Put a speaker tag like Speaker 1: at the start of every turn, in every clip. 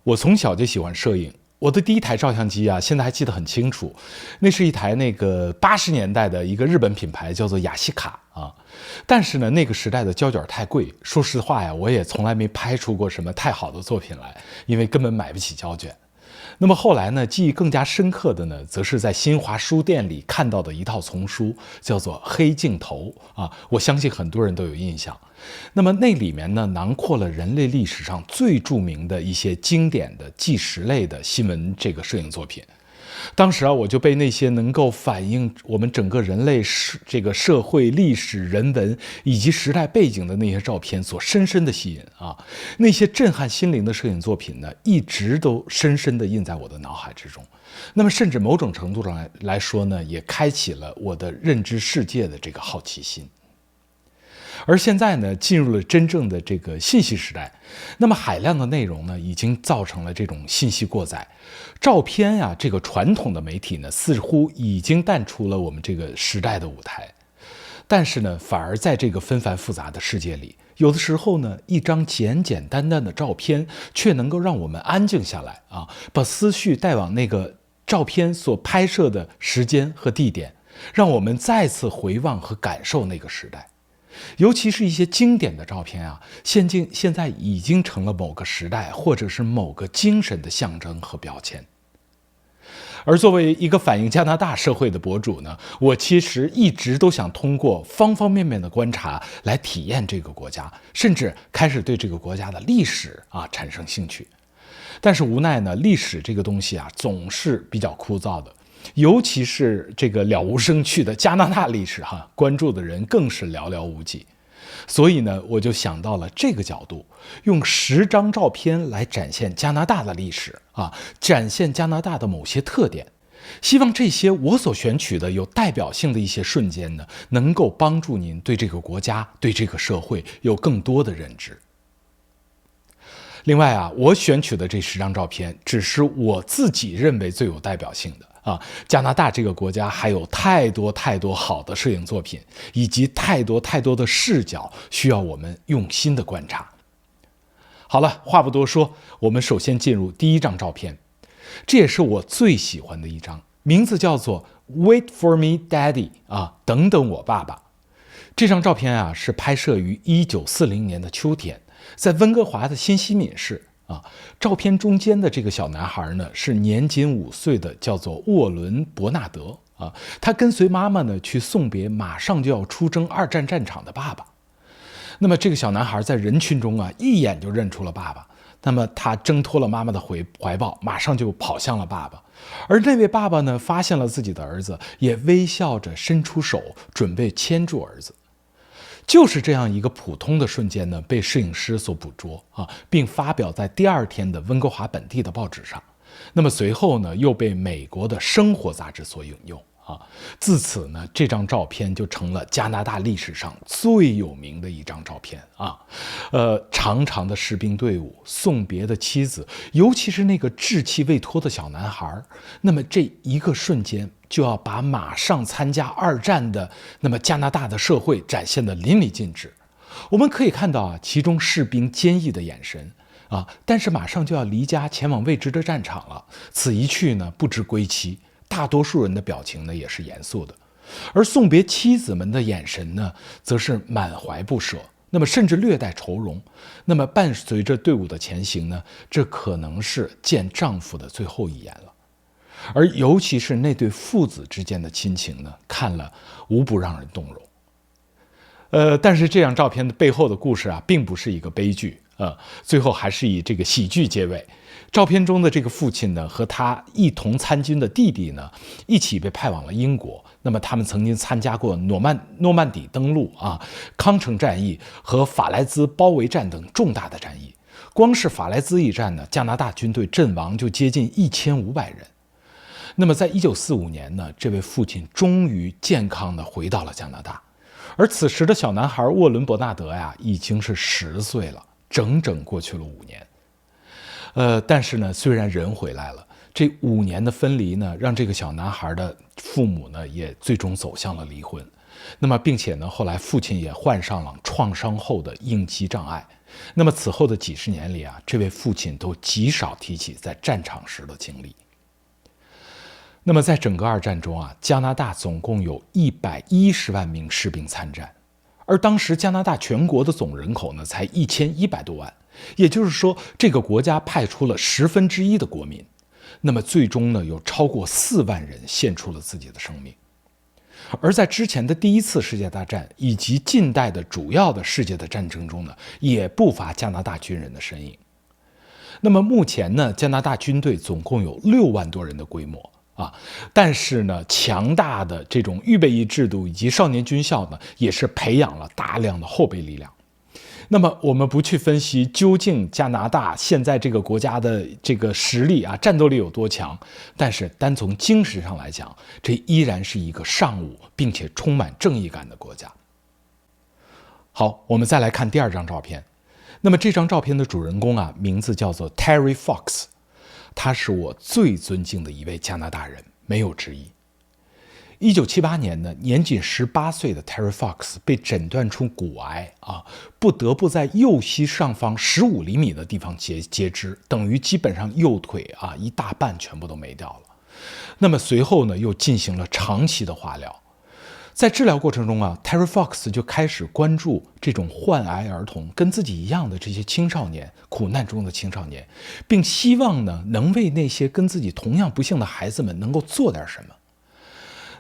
Speaker 1: 我从小就喜欢摄影，我的第一台照相机啊，现在还记得很清楚，那是一台那个80年代的一个日本品牌，叫做雅西卡啊。但是呢，那个时代的胶卷太贵，说实话呀，我也从来没拍出过什么太好的作品来，因为根本买不起胶卷。那么后来呢，记忆更加深刻的呢，则是在新华书店里看到的一套丛书，叫做《黑镜头》啊，我相信很多人都有印象。那么那里面呢，囊括了人类历史上最著名的一些经典的纪实类的新闻摄影作品。当时啊，我就被那些能够反映我们整个人类社会历史人文以及时代背景的那些照片所深深的吸引啊。那些震撼心灵的摄影作品呢，一直都深深的印在我的脑海之中。那么甚至某种程度上来说呢，也开启了我的认知世界的这个好奇心。而现在呢，进入了真正的这个信息时代，那么海量的内容呢，已经造成了这种信息过载，照片呀，这个传统的媒体呢，似乎已经淡出了我们这个时代的舞台。但是呢，反而在这个纷繁复杂的世界里，有的时候呢，一张简简单单的照片，却能够让我们安静下来啊，把思绪带往那个照片所拍摄的时间和地点，让我们再次回望和感受那个时代。尤其是一些经典的照片啊，现在已经成了某个时代或者是某个精神的象征和标签。而作为一个反映加拿大社会的博主呢，我其实一直都想通过方方面面的观察来体验这个国家，甚至开始对这个国家的历史产生兴趣。但是无奈呢，历史这个东西总是比较枯燥的。尤其是这个了无生趣的加拿大历史关注的人更是寥寥无几。所以呢，我就想到了这个角度，用10张照片来展现加拿大的历史展现加拿大的某些特点。希望这些我所选取的有代表性的一些瞬间呢，能够帮助您对这个国家、对这个社会有更多的认知。另外我选取的这10张照片，只是我自己认为最有代表性的。加拿大这个国家还有太多太多好的摄影作品，以及太多太多的视角需要我们用心的观察。好了，话不多说，我们首先进入第1张照片，这也是我最喜欢的一张，名字叫做 Wait for me, Daddy 等等我爸爸。这张照片是拍摄于1940年的秋天，在温哥华的新西敏市。照片中间的这个小男孩呢，是年仅5岁的，叫做沃伦·伯纳德他跟随妈妈呢去送别马上就要出征2战战场的爸爸。那么这个小男孩在人群中一眼就认出了爸爸，那么他挣脱了妈妈的怀抱，马上就跑向了爸爸。而那位爸爸呢，发现了自己的儿子，也微笑着伸出手，准备牵住儿子。就是这样一个普通的瞬间呢，被摄影师所捕捉并发表在第2天的温哥华本地的报纸上。那么随后呢，又被美国的生活杂志所引用自此呢，这张照片就成了加拿大历史上最有名的一张照片长长的士兵队伍，送别的妻子，尤其是那个稚气未脱的小男孩，那么这一个瞬间就要把马上参加2战的那么加拿大的社会展现得淋漓尽致。我们可以看到其中士兵坚毅的眼神但是马上就要离家前往未知的战场了，此一去呢，不知归期。大多数人的表情呢也是严肃的，而送别妻子们的眼神呢，则是满怀不舍，那么甚至略带愁容。那么伴随着队伍的前行呢，这可能是见丈夫的最后一眼了。而尤其是那对父子之间的亲情呢，看了无不让人动容。但是这张照片的背后的故事并不是一个悲剧最后还是以这个喜剧结尾。照片中的这个父亲呢，和他一同参军的弟弟呢，一起被派往了英国。那么他们曾经参加过诺曼底登陆康城战役和法莱兹包围战等重大的战役。光是法莱兹一战呢，加拿大军队阵亡就接近1500人。那么在1945年呢，这位父亲终于健康地回到了加拿大。而此时的小男孩沃伦·伯纳德已经是10岁了，整整过去了5年。但是呢，虽然人回来了，这5年的分离呢，让这个小男孩的父母呢，也最终走向了离婚。那么，并且呢，后来父亲也患上了创伤后的应激障碍，那么此后的几十年里啊，这位父亲都极少提起在战场时的经历。那么在整个二战中啊，加拿大总共有110万名士兵参战，而当时加拿大全国的总人口呢才1100多万，也就是说，这个国家派出了1/10的国民。那么最终呢，有超过4万人献出了自己的生命。而在之前的第一次世界大战以及近代的主要的世界的战争中呢，也不乏加拿大军人的身影。那么目前呢，加拿大军队总共有6万多人的规模啊，但是呢，强大的这种预备役制度以及少年军校呢，也是培养了大量的后备力量。那么我们不去分析究竟加拿大现在这个国家的这个实力啊，战斗力有多强，但是单从精神上来讲，这依然是一个尚武并且充满正义感的国家。好，我们再来看第2张照片。那么这张照片的主人公啊，名字叫做 Terry Fox， 他是我最尊敬的一位加拿大人，没有之一。1978年呢，年仅18岁的 Terry Fox 被诊断出骨癌啊，不得不在右膝上方15厘米的地方截肢，等于基本上右腿啊一大半全部都没掉了。那么随后呢，又进行了长期的化疗。在治疗过程中啊 ，Terry Fox 就开始关注这种患癌儿童跟自己一样的这些青少年，苦难中的青少年，并希望呢能为那些跟自己同样不幸的孩子们能够做点什么。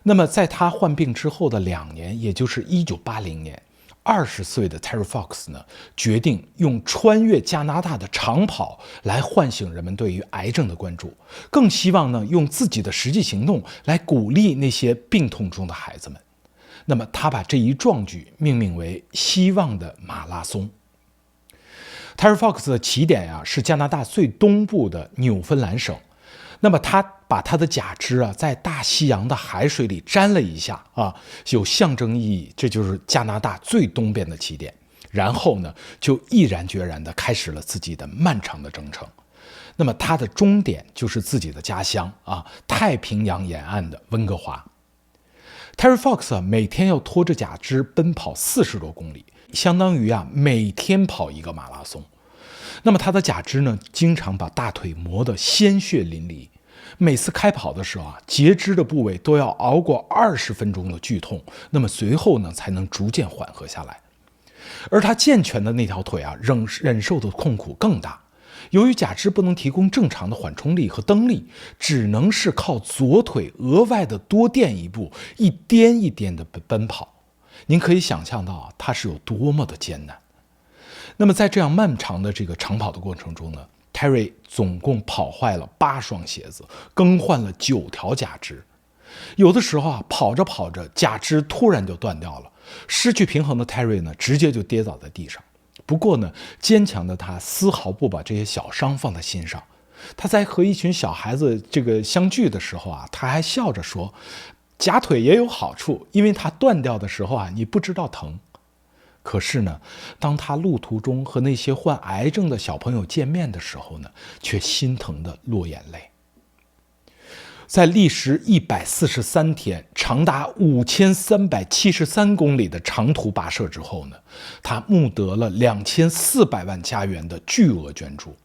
Speaker 1: 那么在他患病之后的2年，也就是1980年，20岁的 Terry Fox 呢，决定用穿越加拿大的长跑来唤醒人们对于癌症的关注，更希望呢用自己的实际行动来鼓励那些病痛中的孩子们。那么他把这一壮举命名为希望的马拉松。Terry Fox 的起点呀，是加拿大最东部的纽芬兰省。那么他把他的假肢啊，在大西洋的海水里沾了一下啊，有象征意义，这就是加拿大最东边的起点。然后呢，就毅然决然地开始了自己的漫长的征程。那么他的终点就是自己的家乡啊，太平洋沿岸的温哥华。Terry Fox 每天要拖着假肢奔跑40多公里，相当于每天跑一个马拉松。那么他的假肢呢，经常把大腿磨得鲜血淋漓。每次开跑的时候截肢的部位都要熬过20分钟的剧痛，那么随后呢，才能逐渐缓和下来。而他健全的那条腿忍受的痛苦更大。由于假肢不能提供正常的缓冲力和蹬力，只能是靠左腿额外的多垫一步，一颠一颠的奔跑。您可以想象到它是有多么的艰难。那么在这样漫长的这个长跑的过程中呢， Terry 总共跑坏了8双鞋子，更换了9条假肢。有的时候跑着跑着，假肢突然就断掉了，失去平衡的 Terry 呢，直接就跌倒在地上。不过呢，坚强的他丝毫不把这些小伤放在心上。他在和一群小孩子相聚的时候他还笑着说，假腿也有好处，因为它断掉的时候你不知道疼。可是呢，当他路途中和那些患癌症的小朋友见面的时候呢，却心疼的落眼泪。在历时143天、长达5373公里的长途跋涉之后呢，他募得了2400万加元的巨额捐助。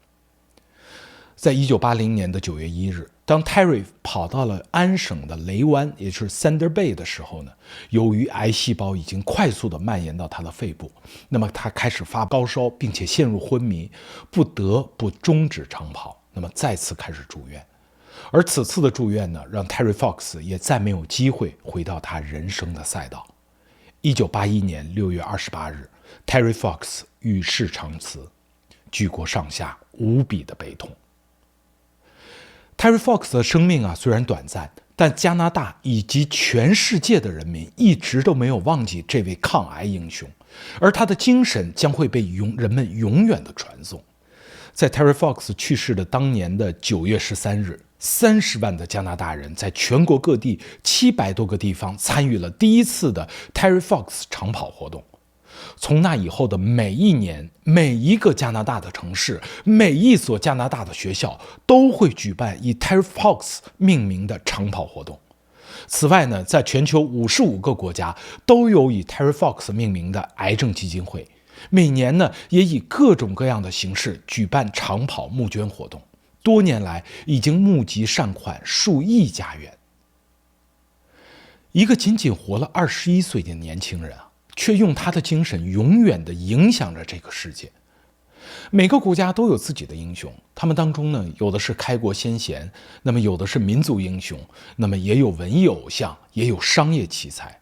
Speaker 1: 在1980年的9月1日，当 Terry 跑到了安省的雷湾，也就是 Thunder Bay 的时候呢，由于癌细胞已经快速地蔓延到他的肺部，那么他开始发高烧，并且陷入昏迷，不得不终止长跑，那么再次开始住院。而此次的住院呢，让 Terry Fox 也再没有机会回到他人生的赛道。1981年6月28日 ，Terry Fox 与世长辞，举国上下无比的悲痛。Terry Fox 的生命虽然短暂，但加拿大以及全世界的人民一直都没有忘记这位抗癌英雄，而他的精神将会被人们永远的传颂。在 Terry Fox 去世的当年的9月13日，30万的加拿大人在全国各地700多个地方参与了第一次的 Terry Fox 长跑活动。从那以后的每一年，每一个加拿大的城市，每一所加拿大的学校都会举办以 Terry Fox 命名的长跑活动。此外呢，在全球55个国家都有以 Terry Fox 命名的癌症基金会。每年呢也以各种各样的形式举办长跑募捐活动，多年来已经募集善款数亿加元。一个仅仅活了21岁的年轻人却用他的精神永远地影响着这个世界。每个国家都有自己的英雄，他们当中呢，有的是开国先贤，那么有的是民族英雄，那么也有文艺偶像，也有商业奇才。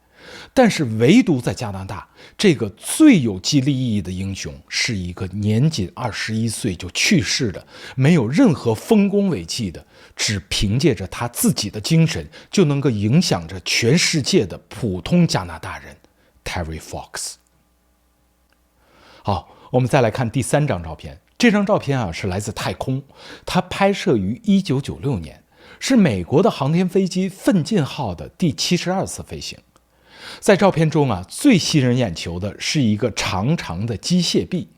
Speaker 1: 但是唯独在加拿大，这个最有激励意义的英雄是一个年仅21岁就去世的，没有任何丰功伟绩的，只凭借着他自己的精神就能够影响着全世界的普通加拿大人 Terry Fox。 好，我们再来看第3张照片。这张照片是来自太空，它拍摄于1996年，是美国的航天飞机奋进号的第72次飞行。在照片中最吸引人眼球的是一个长长的机械臂。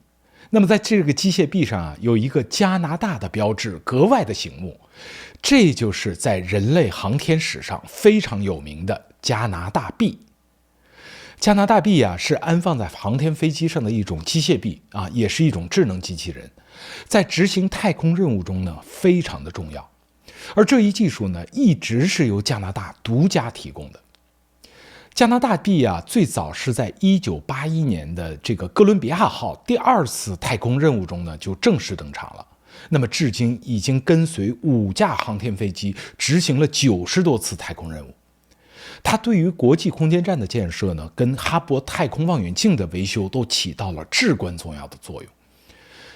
Speaker 1: 那么在这个机械臂上有一个加拿大的标志，格外的醒目。这就是在人类航天史上非常有名的加拿大臂。加拿大臂是安放在航天飞机上的一种机械臂也是一种智能机器人，在执行太空任务中呢非常的重要。而这一技术呢一直是由加拿大独家提供的。加拿大臂最早是在1981年的这个哥伦比亚号第2次太空任务中呢就正式登场了。那么至今已经跟随5架航天飞机执行了90多次太空任务。它对于国际空间站的建设呢，跟哈勃太空望远镜的维修都起到了至关重要的作用。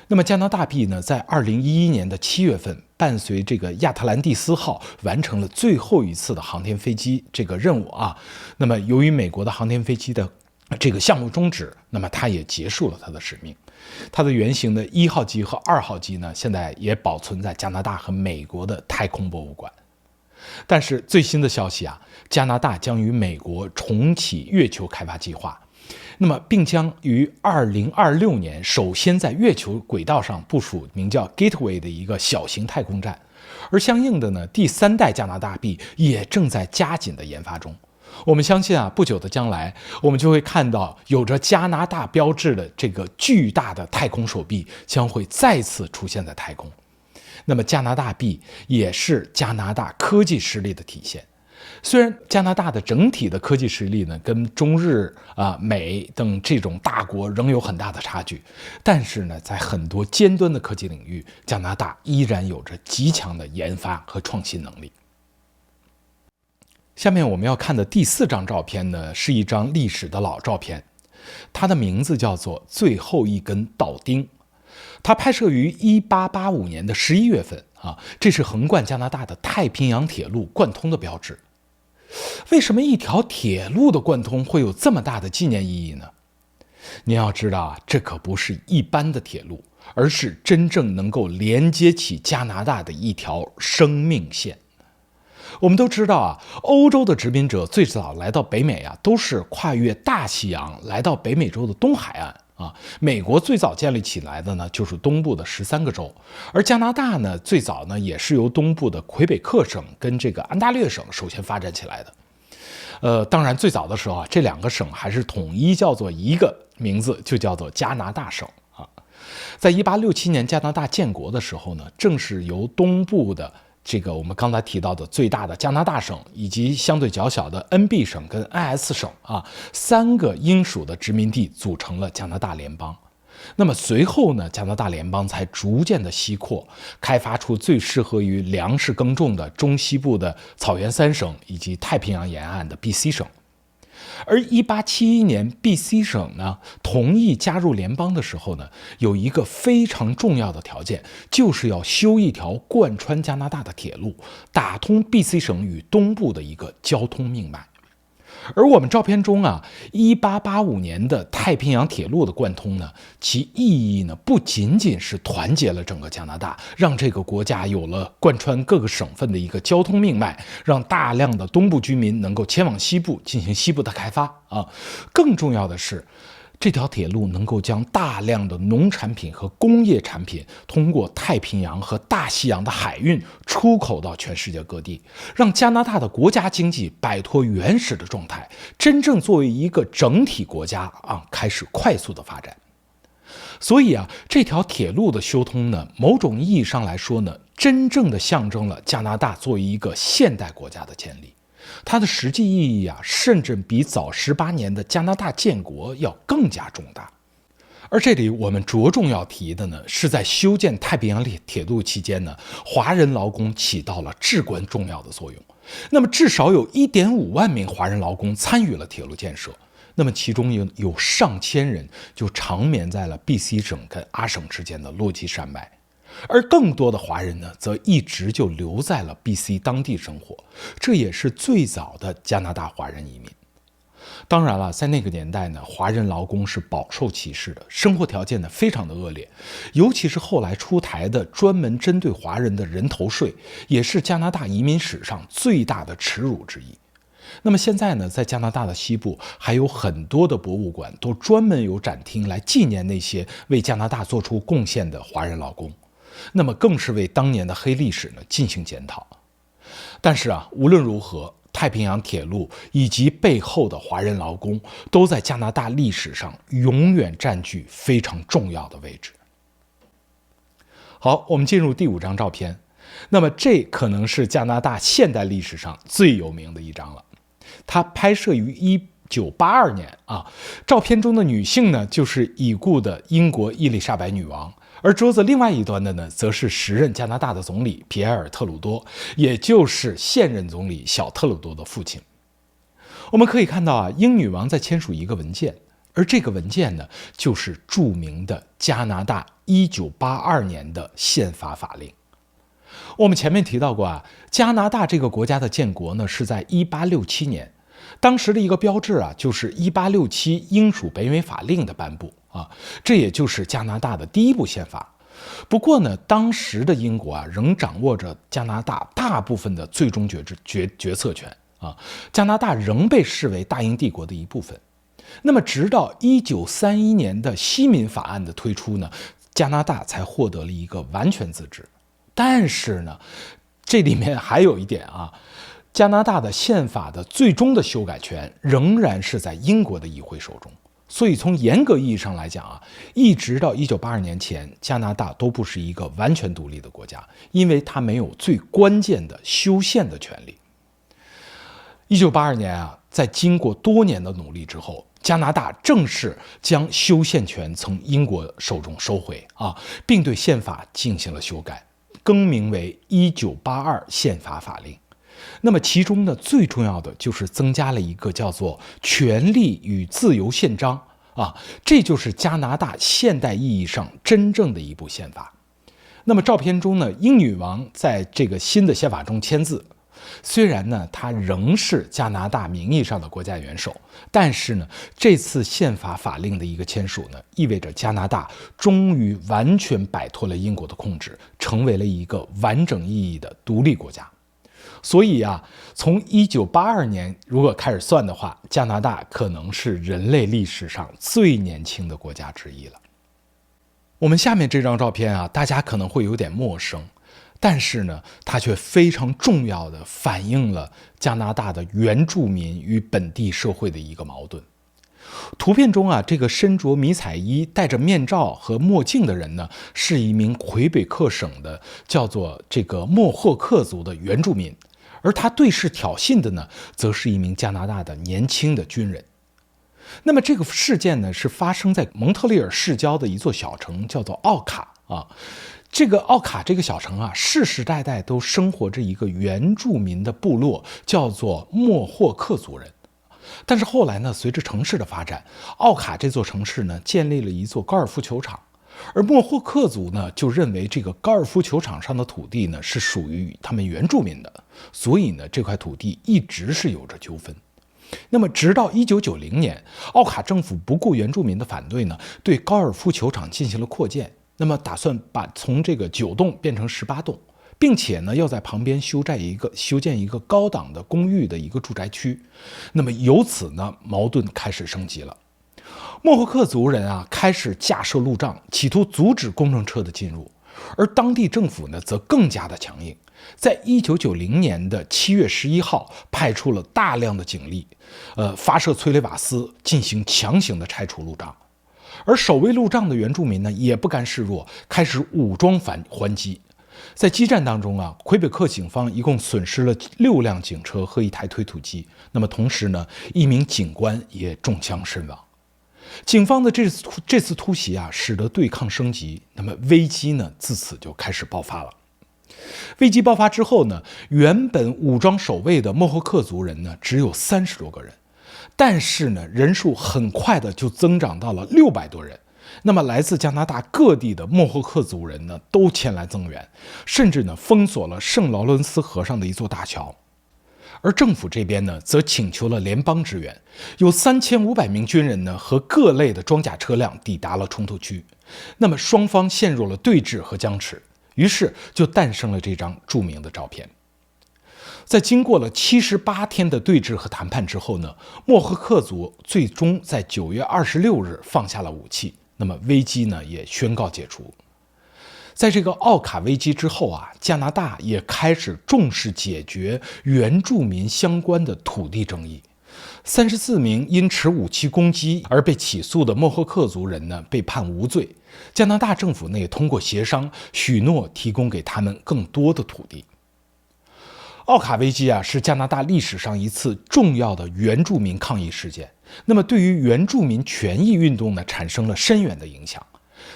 Speaker 1: 那么加拿大臂呢，在2011年的7月份，伴随这个亚特兰蒂斯号完成了最后一次的航天飞机这个任务那么由于美国的航天飞机的这个项目终止，那么它也结束了它的使命。它的原型的1号机和2号机呢，现在也保存在加拿大和美国的太空博物馆。但是最新的消息加拿大将与美国重启月球开发计划，那么并将于2026年首先在月球轨道上部署名叫 Gateway 的一个小型太空站。而相应的呢，第3代加拿大臂也正在加紧的研发中。我们相信不久的将来，我们就会看到有着加拿大标志的这个巨大的太空手臂将会再次出现在太空。那么加拿大臂也是加拿大科技实力的体现。虽然加拿大的整体的科技实力呢，跟中日美等这种大国仍有很大的差距，但是呢，在很多尖端的科技领域，加拿大依然有着极强的研发和创新能力。下面我们要看的第4张照片呢，是一张历史的老照片，它的名字叫做最后一根道钉。它拍摄于1885年的11月份这是横贯加拿大的太平洋铁路贯通的标志。为什么一条铁路的贯通会有这么大的纪念意义呢？您要知道这可不是一般的铁路，而是真正能够连接起加拿大的一条生命线。我们都知道欧洲的殖民者最早来到北美都是跨越大西洋来到北美洲的东海岸美国最早建立起来的呢，就是东部的13个州，而加拿大呢，最早呢也是由东部的魁北克省跟这个安大略省首先发展起来的。当然最早的时候这2个省还是统一叫做一个名字，就叫做加拿大省在1867年加拿大建国的时候呢，正是由东部的这个我们刚才提到的最大的加拿大省，以及相对较小的 NB 省跟 IS 省3个英属的殖民地组成了加拿大联邦。那么随后呢，加拿大联邦才逐渐的西扩，开发出最适合于粮食耕种的中西部的草原3省以及太平洋沿岸的 BC 省。而1871年 BC 省呢同意加入联邦的时候呢，有一个非常重要的条件，就是要修一条贯穿加拿大的铁路，打通 BC 省与东部的一个交通命脉。而我们照片中1885年的太平洋铁路的贯通呢，其意义呢不仅仅是团结了整个加拿大，让这个国家有了贯穿各个省份的一个交通命脉，让大量的东部居民能够前往西部进行西部的开发更重要的是，这条铁路能够将大量的农产品和工业产品通过太平洋和大西洋的海运出口到全世界各地，让加拿大的国家经济摆脱原始的状态，真正作为一个整体国家开始快速的发展。所以啊，这条铁路的修通呢，某种意义上来说呢，真正的象征了加拿大作为一个现代国家的建立。它的实际意义啊，甚至比早18年的加拿大建国要更加重大。而这里我们着重要提的呢，是在修建太平洋铁路期间呢，华人劳工起到了至关重要的作用。那么至少有1.5万名华人劳工参与了铁路建设。那么其中有上千人就长眠在了 BC 省跟阿省之间的落基山脉，而更多的华人呢，则一直就留在了 BC 当地生活，这也是最早的加拿大华人移民。当然了，在那个年代呢，华人劳工是饱受歧视的，生活条件呢非常的恶劣，尤其是后来出台的专门针对华人的人头税，也是加拿大移民史上最大的耻辱之一。那么现在呢，在加拿大的西部还有很多的博物馆都专门有展厅来纪念那些为加拿大做出贡献的华人劳工，那么更是为当年的黑历史呢进行检讨。但是啊，无论如何，太平洋铁路以及背后的华人劳工都在加拿大历史上永远占据非常重要的位置。好，我们进入第5张照片。那么这可能是加拿大现代历史上最有名的一张了。它拍摄于1982年啊，照片中的女性呢，就是已故的英国伊丽莎白女王，而桌子另外一端的呢，则是时任加拿大的总理皮埃尔·特鲁多，也就是现任总理小特鲁多的父亲。我们可以看到啊，英女王在签署一个文件，而这个文件呢，就是著名的加拿大1982年的宪法法令。我们前面提到过啊，加拿大这个国家的建国呢，是在1867年，当时的一个标志啊，就是1867英属北美法令的颁布啊，这也就是加拿大的第一部宪法。不过呢，当时的英国啊，仍掌握着加拿大大部分的最终决策权啊，加拿大仍被视为大英帝国的一部分。那么，直到1931年的西敏法案的推出呢，加拿大才获得了一个完全自治。但是呢，这里面还有一点啊，加拿大的宪法的最终的修改权仍然是在英国的议会手中。所以从严格意义上来讲啊，一直到1982年前，加拿大都不是一个完全独立的国家，因为它没有最关键的修宪的权利。1982年啊，在经过多年的努力之后，加拿大正式将修宪权从英国手中收回啊，并对宪法进行了修改，更名为1982宪法法令。那么其中呢，最重要的就是增加了一个叫做权利与自由宪章啊，这就是加拿大现代意义上真正的一部宪法。那么照片中呢，英女王在这个新的宪法中签字，虽然呢她仍是加拿大名义上的国家元首，但是呢这次宪法法令的一个签署呢，意味着加拿大终于完全摆脱了英国的控制，成为了一个完整意义的独立国家。所以啊，从1982年如果开始算的话，加拿大可能是人类历史上最年轻的国家之一了。我们下面这张照片啊，大家可能会有点陌生，但是呢，它却非常重要的反映了加拿大的原住民与本地社会的一个矛盾。图片中啊，这个身着迷彩衣、戴着面罩和墨镜的人呢，是一名魁北克省的叫做这个莫霍克族的原住民，而他对视挑衅的呢，则是一名加拿大的年轻的军人。那么这个事件呢，是发生在蒙特利尔市郊的一座小城，叫做奥卡啊。这个奥卡这个小城啊，世世代代都生活着一个原住民的部落，叫做莫霍克族人。但是后来呢，随着城市的发展，奥卡这座城市呢，建立了一座高尔夫球场，而莫霍克族呢，就认为这个高尔夫球场上的土地呢，是属于他们原住民的，所以呢，这块土地一直是有着纠纷。那么直到1990年，奥卡政府不顾原住民的反对呢，对高尔夫球场进行了扩建，那么打算把从这个9栋变成18栋，并且呢，要在旁边修建一个高档的公寓的一个住宅区。那么由此呢，矛盾开始升级了。莫霍克族人啊，开始架设路障，企图阻止工程车的进入，而当地政府呢，则更加的强硬。在1990年的7月11号，派出了大量的警力，发射催泪瓦斯，进行强行的拆除路障。而守卫路障的原住民呢，也不甘示弱，开始武装还击。在激战当中啊，魁北克警方一共损失了6辆警车和1台推土机。那么同时呢，1名警官也中枪身亡。警方的这次突袭啊，使得对抗升级，那么危机呢自此就开始爆发了。危机爆发之后呢，原本武装守卫的莫霍克族人呢只有30多个人，但是呢人数很快的就增长到了600多人。那么来自加拿大各地的莫霍克族人呢都前来增援，甚至呢封锁了圣劳伦斯河上的一座大桥。而政府这边呢，则请求了联邦支援，有3500名军人呢和各类的装甲车辆抵达了冲突区。那么双方陷入了对峙和僵持，于是就诞生了这张著名的照片。在经过了78天的对峙和谈判之后呢，莫霍克族最终在9月26日放下了武器，那么危机呢也宣告解除。在这个奥卡危机之后啊，加拿大也开始重视解决原住民相关的土地争议。34名因持武器攻击而被起诉的莫霍克族人呢，被判无罪。加拿大政府呢也通过协商许诺提供给他们更多的土地。奥卡危机啊，是加拿大历史上一次重要的原住民抗议事件。那么对于原住民权益运动呢，产生了深远的影响。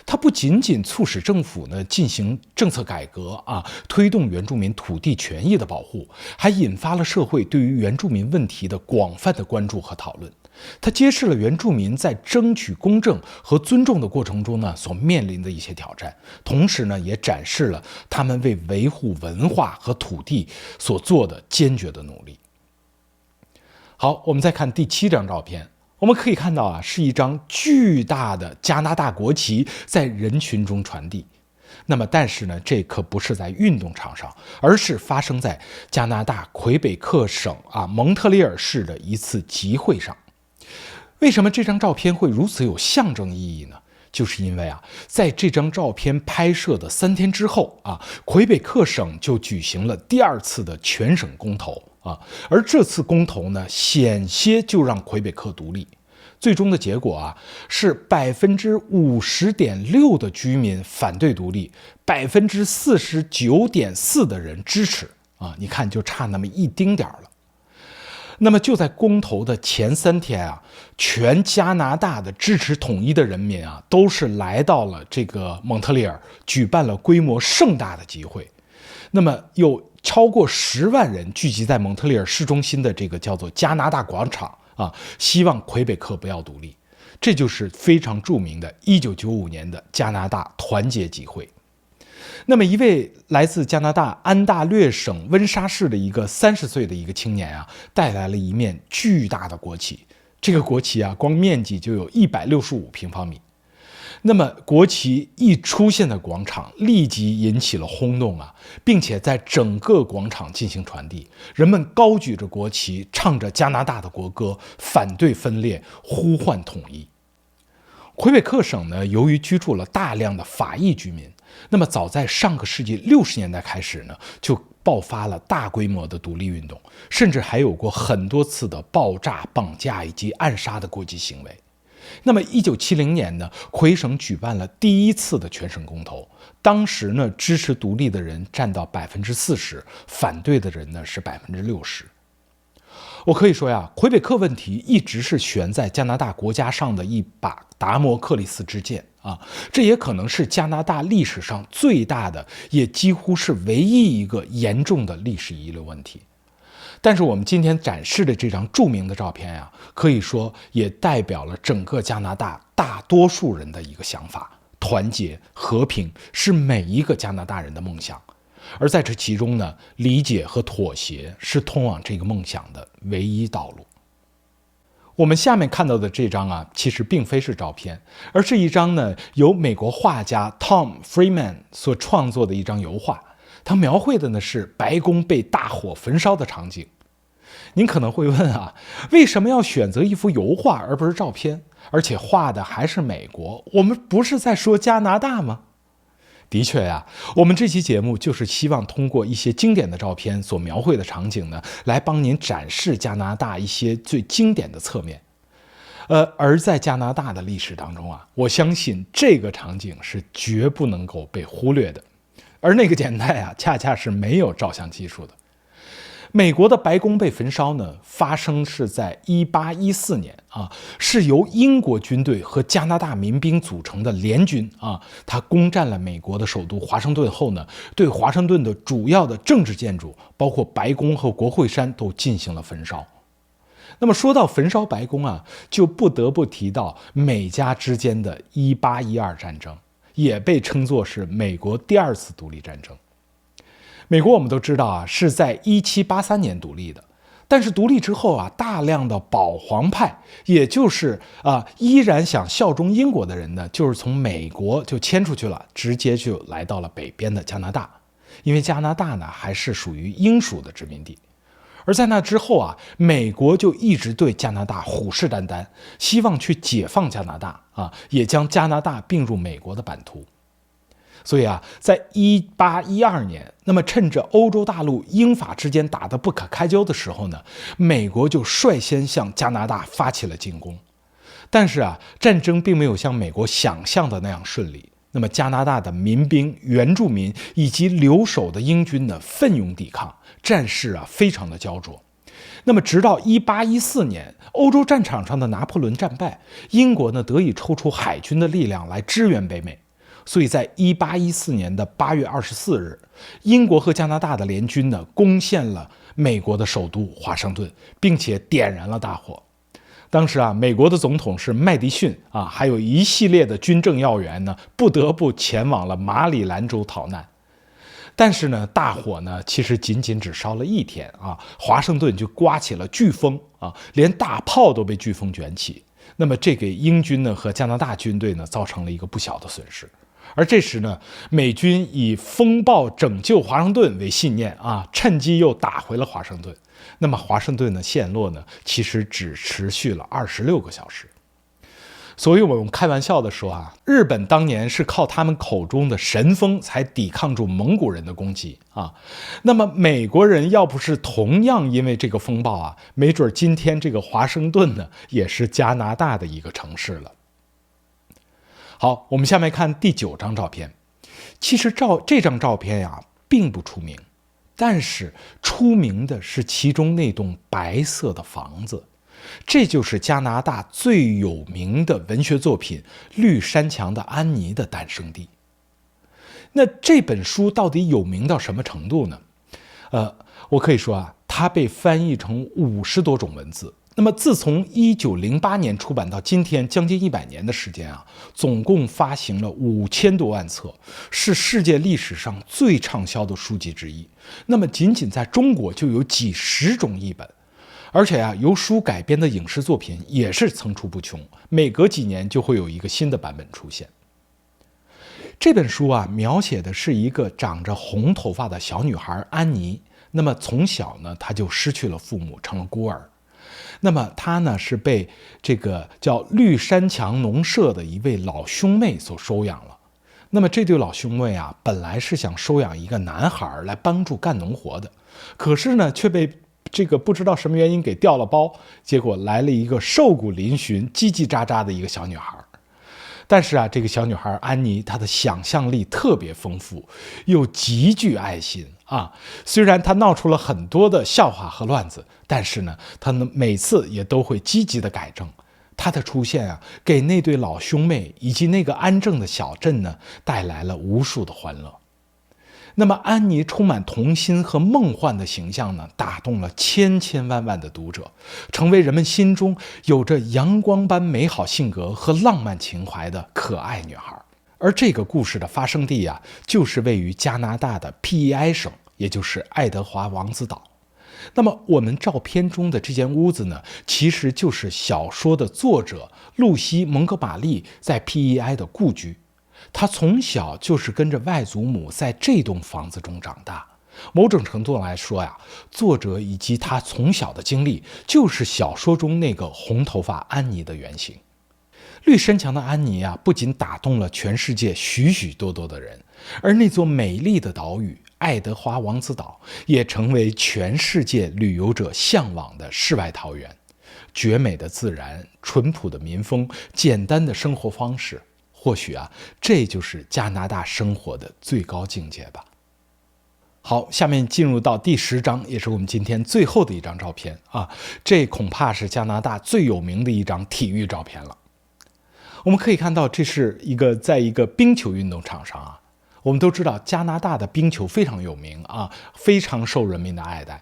Speaker 1: 它不仅仅促使政府呢进行政策改革啊，推动原住民土地权益的保护，还引发了社会对于原住民问题的广泛的关注和讨论。它揭示了原住民在争取公正和尊重的过程中呢所面临的一些挑战，同时呢也展示了他们为维护文化和土地所做的坚决的努力。好，我们再看第7张照片。我们可以看到啊，是一张巨大的加拿大国旗在人群中传递。那么，但是呢，这可不是在运动场上，而是发生在加拿大魁北克省蒙特利尔市的一次集会上。为什么这张照片会如此有象征意义呢？就是因为在这张照片拍摄的3天之后魁北克省就举行了第2次的全省公投而这次公投呢，险些就让魁北克独立。最终的结果是 50.6% 的居民反对独立， 49.4% 的人支持你看就差那么一丁点了。那么就在公投的前3天全加拿大的支持统一的人民都是来到了这个蒙特利尔，举办了规模盛大的集会。那么有超过10万人聚集在蒙特利尔市中心的这个叫做加拿大广场希望魁北克不要独立。这就是非常著名的1995年的加拿大团结集会。那么一位来自加拿大安大略省温莎市的一个30岁的一个青年带来了一面巨大的国旗。这个国旗光面积就有165平方米。那么国旗一出现的广场立即引起了轰动并且在整个广场进行传递，人们高举着国旗，唱着加拿大的国歌，反对分裂，呼唤统一。魁北克省呢，由于居住了大量的法裔居民，那么早在上个世纪60年代开始呢，就爆发了大规模的独立运动，甚至还有过很多次的爆炸、绑架以及暗杀的过激行为。那么1970年呢，魁省举办了第1次的全省公投，当时呢支持独立的人占到 40%， 反对的人呢是 60%。 我可以说魁北克问题一直是悬在加拿大国家上的一把达摩克利斯之剑这也可能是加拿大历史上最大的，也几乎是唯一一个严重的历史遗留问题。但是我们今天展示的这张著名的照片可以说也代表了整个加拿大大多数人的一个想法：团结、和平是每一个加拿大人的梦想。而在这其中呢，理解和妥协是通往这个梦想的唯一道路。我们下面看到的这张其实并非是照片，而是一张呢由美国画家 Tom Freeman 所创作的一张油画。它描绘的呢是白宫被大火焚烧的场景。您可能会问为什么要选择一幅油画而不是照片？而且画的还是美国，我们不是在说加拿大吗？的确我们这期节目就是希望通过一些经典的照片所描绘的场景呢，来帮您展示加拿大一些最经典的侧面。而在加拿大的历史当中啊，我相信这个场景是绝不能够被忽略的。而那个年代啊，恰恰是没有照相技术的。美国的白宫被焚烧呢，发生是在1814年啊，是由英国军队和加拿大民兵组成的联军啊，他攻占了美国的首都华盛顿后呢，对华盛顿的主要的政治建筑，包括白宫和国会山都进行了焚烧。那么说到焚烧白宫啊，就不得不提到美加之间的1812战争，也被称作是美国第二次独立战争。美国我们都知道啊，是在1783年独立的，但是独立之后啊，大量的保皇派，也就是依然想效忠英国的人呢，就是从美国就迁出去了，直接就来到了北边的加拿大，因为加拿大呢还是属于英属的殖民地。而在那之后啊，美国就一直对加拿大虎视眈眈，希望去解放加拿大啊，也将加拿大并入美国的版图。所以啊，在1812年，那么趁着欧洲大陆英法之间打得不可开交的时候呢，美国就率先向加拿大发起了进攻。但是啊，战争并没有像美国想象的那样顺利。那么加拿大的民兵、原住民以及留守的英军呢，奋勇抵抗，战事啊非常的焦灼。那么直到1814年，欧洲战场上的拿破仑战败，英国呢得以抽出海军的力量来支援北美。所以在1814年的8月24日，英国和加拿大的联军呢攻陷了美国的首都华盛顿，并且点燃了大火。当时啊，美国的总统是麦迪逊啊，还有一系列的军政要员呢，不得不前往了马里兰州逃难。但是呢，大火呢其实仅只烧了1天啊，华盛顿就刮起了飓风啊，连大炮都被飓风卷起。那么这给英军呢和加拿大军队呢造成了一个不小的损失。而这时呢，美军以风暴拯救华盛顿为信念啊，趁机又打回了华盛顿。那么华盛顿的陷落呢，其实只持续了26个小时。所以我们开玩笑的说啊，日本当年是靠他们口中的神风才抵抗住蒙古人的攻击啊。那么美国人要不是同样因为这个风暴啊，没准今天这个华盛顿呢，也是加拿大的一个城市了。好，我们下面看第9张照片。其实这张照片呀，并不出名，但是出名的是其中那栋白色的房子，这就是加拿大最有名的文学作品《绿山墙的安妮》的诞生地。那这本书到底有名到什么程度呢？我可以说啊，它被翻译成50多种文字。那么自从1908年出版到今天将近100年的时间啊，总共发行了5000多万册，是世界历史上最畅销的书籍之一。那么仅在中国就有几十种译本，而且啊，由书改编的影视作品也是层出不穷，每隔几年就会有一个新的版本出现。这本书啊，描写的是一个长着红头发的小女孩安妮。那么从小呢，她就失去了父母，成了孤儿。那么他呢是被这个叫绿山墙农舍的一位老兄妹所收养了。那么这对老兄妹啊，本来是想收养一个男孩来帮助干农活的，可是呢却被这个不知道什么原因给调了包，结果来了一个瘦骨嶙峋、叽叽喳喳的一个小女孩。但是啊，这个小女孩安妮，她的想象力特别丰富，又极具爱心啊。虽然她闹出了很多的笑话和乱子，但是呢，她每次也都会积极的改正。她的出现啊，给那对老兄妹以及那个安正的小镇呢，带来了无数的欢乐。那么安妮充满童心和梦幻的形象呢，打动了千万的读者，成为人们心中有着阳光般美好性格和浪漫情怀的可爱女孩。而这个故事的发生地啊，就是位于加拿大的 PEI 省，也就是爱德华王子岛。那么我们照片中的这间屋子呢，其实就是小说的作者露西·蒙哥马利在 PEI 的故居。他从小就是跟着外祖母在这栋房子中长大。某种程度来说呀，作者以及他从小的经历，就是小说中那个红头发安妮的原型。绿山墙的安妮啊，不仅打动了全世界许多的人，而那座美丽的岛屿爱德华王子岛也成为全世界旅游者向往的世外桃源。绝美的自然、淳朴的民风、简单的生活方式，或许这就是加拿大生活的最高境界吧。好，下面进入到第10章，也是我们今天最后的一张照片这恐怕是加拿大最有名的一张体育照片了。我们可以看到，这是在一个冰球运动场上我们都知道加拿大的冰球非常有名非常受人民的爱戴。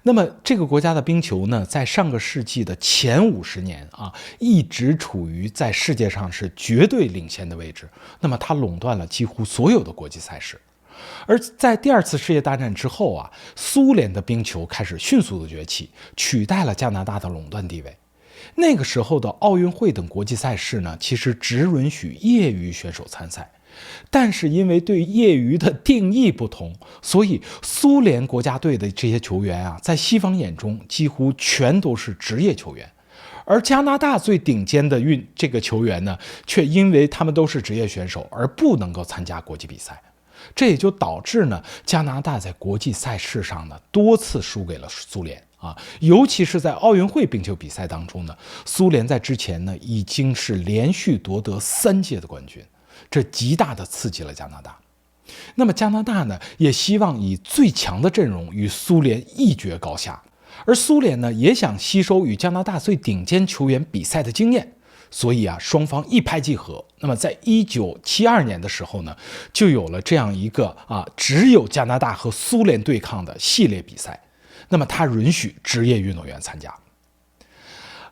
Speaker 1: 那么这个国家的冰球呢，在上个世纪的前50年一直处于在世界上是绝对领先的位置。那么它垄断了几乎所有的国际赛事。而在第2次世界大战之后苏联的冰球开始迅速的崛起，取代了加拿大的垄断地位。那个时候的奥运会等国际赛事呢，其实只允许业余选手参赛。但是因为对业余的定义不同，所以苏联国家队的这些球员在西方眼中几乎全都是职业球员。而加拿大最顶尖的这个球员呢，却因为他们都是职业选手而不能够参加国际比赛。这也就导致呢，加拿大在国际赛事上呢多次输给了苏联尤其是在奥运会冰球比赛当中呢，苏联在之前呢已经是连续夺得3届的冠军，这极大的刺激了加拿大。那么加拿大呢，也希望以最强的阵容与苏联一决高下，而苏联呢也想吸收与加拿大最顶尖球员比赛的经验。所以双方一拍即合。那么在1972年的时候呢，就有了这样一个只有加拿大和苏联对抗的系列比赛。那么它允许职业运动员参加。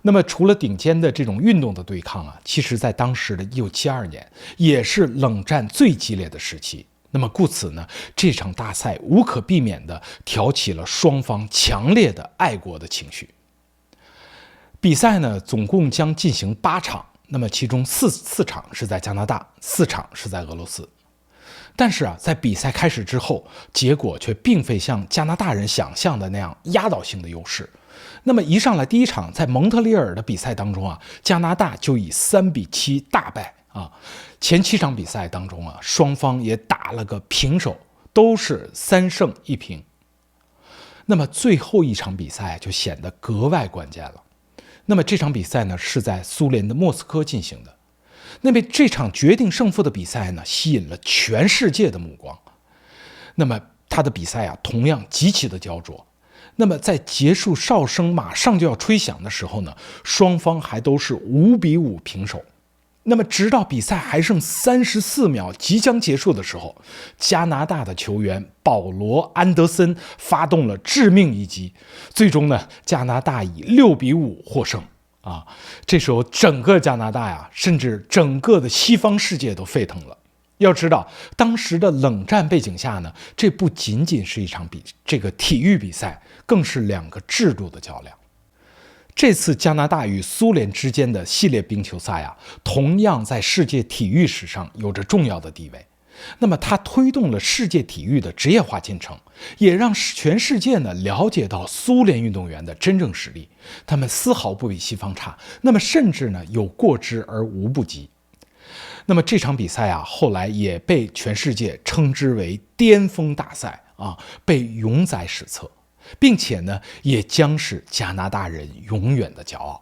Speaker 1: 那么除了顶尖的这种运动的对抗其实在当时的1972年也是冷战最激烈的时期。那么故此呢，这场大赛无可避免地挑起了双方强烈的爱国的情绪。比赛呢，总共将进行8场，那么其中4场是在加拿大，4场是在俄罗斯。但是在比赛开始之后，结果却并非像加拿大人想象的那样压倒性的优势。那么一上来第1场在蒙特利尔的比赛当中加拿大就以3-7大败前7场比赛当中双方也打了个平手，都是3胜1平。那么最后一场比赛就显得格外关键了。那么这场比赛呢，是在苏联的莫斯科进行的。那么这场决定胜负的比赛呢，吸引了全世界的目光。那么他的比赛同样极其的焦灼。那么在结束哨声马上就要吹响的时候呢，双方还都是5-5平手。那么直到比赛还剩34秒即将结束的时候，加拿大的球员保罗·安德森发动了致命一击，最终呢，加拿大以6-5获胜这时候整个加拿大甚至整个的西方世界都沸腾了。要知道，当时的冷战背景下呢，这不仅仅是一场这个体育比赛，更是2个制度的较量。这次加拿大与苏联之间的系列冰球赛同样在世界体育史上有着重要的地位。那么它推动了世界体育的职业化进程，也让全世界呢了解到苏联运动员的真正实力，他们丝毫不比西方差，那么甚至呢有过之而无不及。那么这场比赛后来也被全世界称之为巅峰大赛被永载史册。并且呢，也将是加拿大人永远的骄傲。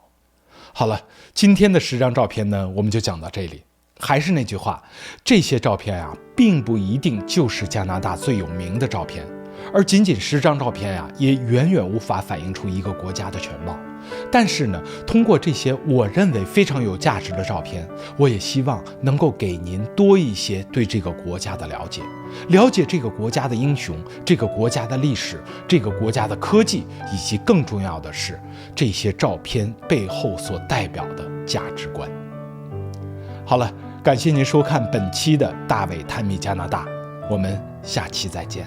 Speaker 1: 好了，今天的10张照片呢，我们就讲到这里。还是那句话，这些照片并不一定就是加拿大最有名的照片，而仅仅10张照片也远远无法反映出一个国家的全貌。但是呢，通过这些我认为非常有价值的照片，我也希望能够给您多一些对这个国家的了解，了解这个国家的英雄，这个国家的历史，这个国家的科技，以及更重要的是，这些照片背后所代表的价值观。好了，感谢您收看本期的大卫探秘加拿大，我们下期再见。